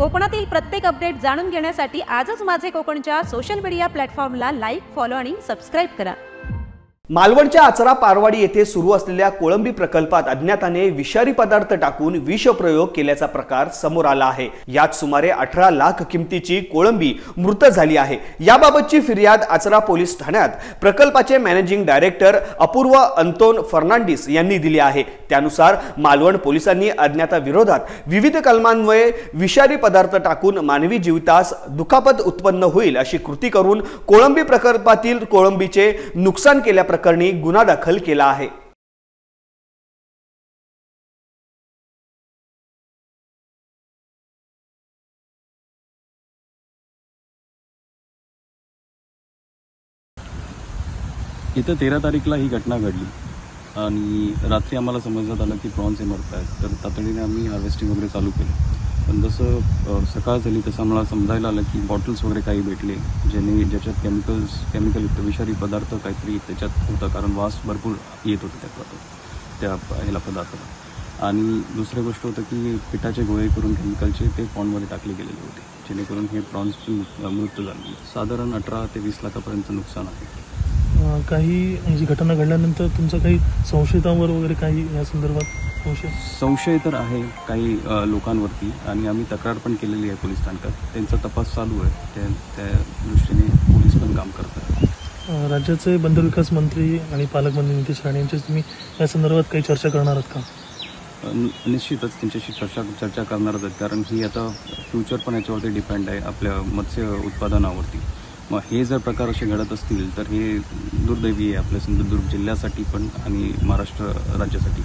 कोकणातील प्रत्येक अपडेट जाणून घेण्यासाठी आजच माझे कोकणच्या सोशल मीडिया प्लॅटफॉर्मला लाईक, फॉलो आणि सबस्क्राइब करा। मालवणच्या आचरा पारवाडी येथे सुरू असलेल्या कोळंबी प्रकल्पात अज्ञाताने विषारी पदार्थ टाकून विषप्रयोग केल्याचा प्रकार समोर आला आहे। यात सुमारे 18 लाख किमतीची कोळंबी मृत झाली आहे। याबाबतची फिर्याद आचरा पोलीस ठाण्यात प्रकल्पाचे मॅनेजिंग डायरेक्टर अपूर्व अंतोन फर्नांडिस यांनी दिली आहे। त्यानुसार मालवण पोलिसांनी अज्ञाताविरोधात विविध कलमांन्वये विषारी पदार्थ टाकून मानवी जीवितास दुखापत उत्पन्न होईल अशी कृती करून कोळंबी प्रकल्पातील कोळंबीचे नुकसान केल्या प्रकरणी गुन्हा दाखल केला आहे। इथं 13 तारीखला ही घटना घडली आणि रात्री आम्हाला समजण्यात आलं की प्रॉन्स मरत आहेत, तर तातडीने आम्ही हार्वेस्टिंग वगैरे चालू केलं। पण जसं सकाळ झाली तसं आम्हाला समजायला आलं की बॉटल्स वगैरे काही भेटले ज्याच्यात केमिकलयुक्त विषारी पदार्थ काहीतरी त्याच्यात होता, कारण वास भरपूर येत होता त्या ह्याला पदार्थाला। आणि दुसरी गोष्ट होतं की पिठाचे गोळे करून केमिकलचे ते पॉन्डमध्ये टाकले गेलेले होते, जेणेकरून हे प्रॉन्सची मृत्यू झाली। साधारण 18 ते 20 लाखापर्यंत नुकसान आहे। काही ही घटना घडल्यानंतर तुमचं काही संशयितांवर वगैरे काही या संदर्भात संशय तर आहे काही लोकांवरती, आणि आम्ही तक्रार पण केलेली आहे पोलीस स्थानकात। त्यांचा तपास चालू आहे, त्या दृष्टीने पोलीस पण काम करतात। राज्याचे बंदरविकास मंत्री आणि पालकमंत्री नितेश राणे यांच्याशी तुम्ही या संदर्भात काही चर्चा करणार आहात का? निश्चितच त्यांच्याशी चर्चा करणार आहोत, कारण ही आता फ्युचर पण याच्यावरती डिपेंड आहे आपल्या मत्स्य उत्पादनावरती। मग हे जर प्रकार असे घडत असतील तर हे दुर्दैवी आहे आपल्या सिंधुदुर्ग जिल्ह्यासाठी पण आणि महाराष्ट्र राज्यासाठी।